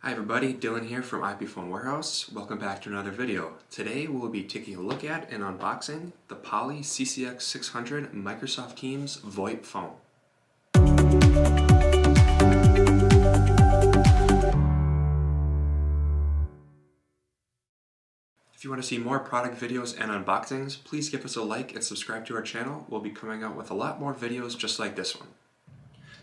Hi everybody, Dylan here from IP Phone Warehouse. Welcome back to another video. Today we'll be taking a look at and unboxing the Poly CCX 600 Microsoft Teams VoIP phone. If you want to see more product videos and unboxings, please give us a like and subscribe to our channel. We'll be coming out with a lot more videos just like this one.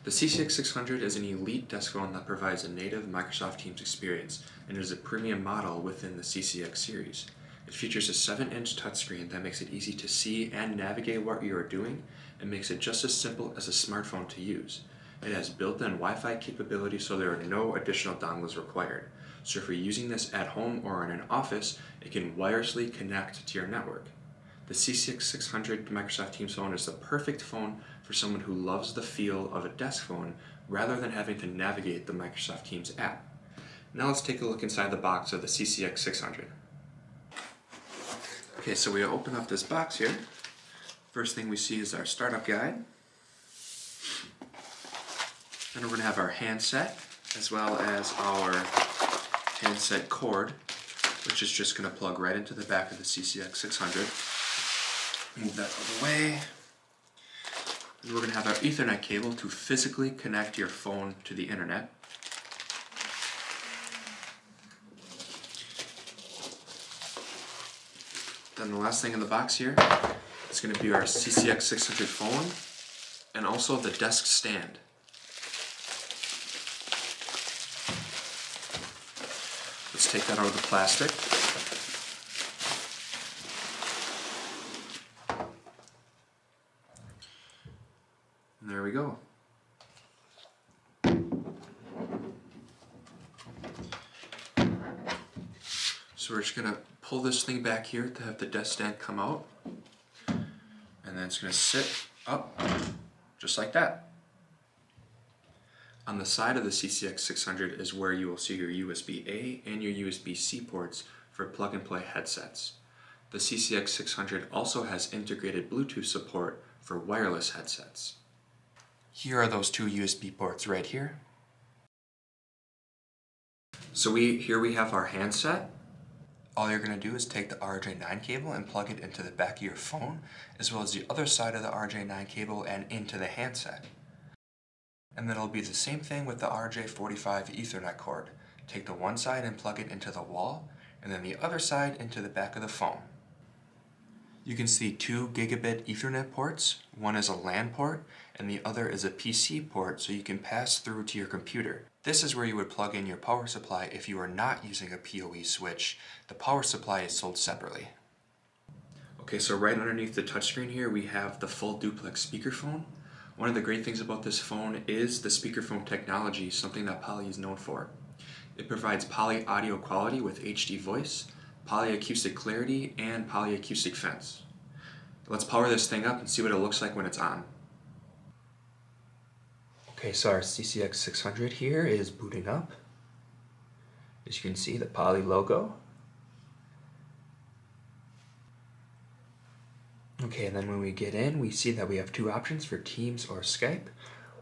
The CCX 600 is an elite desk phone that provides a native Microsoft Teams experience and is a premium model within the CCX series. It features a 7-inch touchscreen that makes it easy to see and navigate what you are doing and makes it just as simple as a smartphone to use. It has built-in Wi-Fi capability, so there are no additional dongles required. So if you're using this at home or in an office, it can wirelessly connect to your network. The CCX 600 Microsoft Teams phone is the perfect phone for someone who loves the feel of a desk phone rather than having to navigate the Microsoft Teams app. Now let's take a look inside the box of the CCX 600. Okay, so we open up this box here. First thing we see is our startup guide. Then we're going to have our handset as well as our handset cord, which is just going to plug right into the back of the CCX 600. Move that out of the way. And we're going to have our Ethernet cable to physically connect your phone to the internet. Then the last thing in the box here is going to be our CCX 600 phone and also the desk stand. Let's take that out of the plastic. And there we go. So we're just going to pull this thing back here to have the desk stand come out. And then it's going to sit up just like that. On the side of the CCX 600 is where you will see your USB-A and your USB-C ports for plug-and-play headsets. The CCX 600 also has integrated Bluetooth support for wireless headsets. Here are those two USB ports right here. So here we have our handset. All you're going to do is take the RJ9 cable and plug it into the back of your phone, as well as the other side of the RJ9 cable and into the handset. And then it'll be the same thing with the RJ45 Ethernet cord. Take the one side and plug it into the wall, and then the other side into the back of the phone. You can see 2 gigabit Ethernet ports. One is a LAN port, and the other is a PC port, so you can pass through to your computer. This is where you would plug in your power supply if you are not using a PoE switch. The power supply is sold separately. Okay, so right underneath the touchscreen here, we have the full duplex speakerphone. One of the great things about this phone is the speakerphone technology, something that Poly is known for. It provides Poly audio quality with HD voice, Poly acoustic clarity, and Poly acoustic fence. Let's power this thing up and see what it looks like when it's on. Okay, so our CCX 600 here is booting up. As you can see, the Poly logo. Okay, and then when we get in, we see that we have 2 options for Teams or Skype.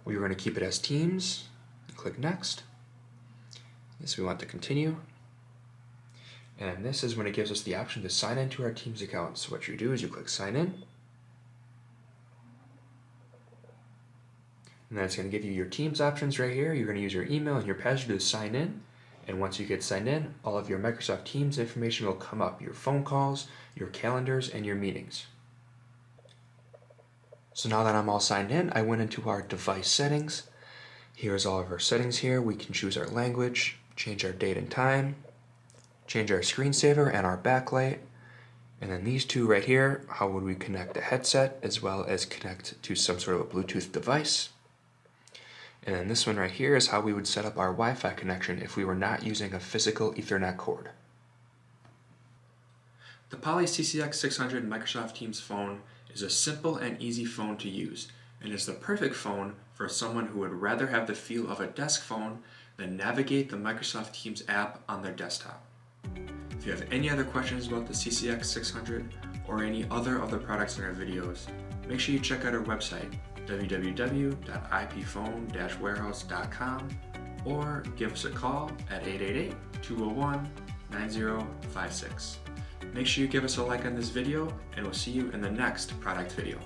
We're going to keep it as Teams. Click Next. This we want to continue. And this is when it gives us the option to sign into our Teams account. So what you do is you click Sign In. And then it's going to give you your Teams options right here. You're going to use your email and your password to sign in. And once you get signed in, all of your Microsoft Teams information will come up. Your phone calls, your calendars, and your meetings. So now that I'm all signed in, I went into our device settings. Here's all of our settings here. We can choose our language, change our date and time, change our screensaver and our backlight. And then these two right here, how would we connect a headset as well as connect to some sort of a Bluetooth device. And then this one right here is how we would set up our Wi-Fi connection if we were not using a physical Ethernet cord. The Poly CCX 600 Microsoft Teams phone is a simple and easy phone to use, and is the perfect phone for someone who would rather have the feel of a desk phone than navigate the Microsoft Teams app on their desktop. If you have any other questions about the CCX 600 or any other products in our videos, make sure you check out our website, www.ipphone-warehouse.com, or give us a call at 888-201-9056. Make sure you give us a like on this video, and we'll see you in the next product video.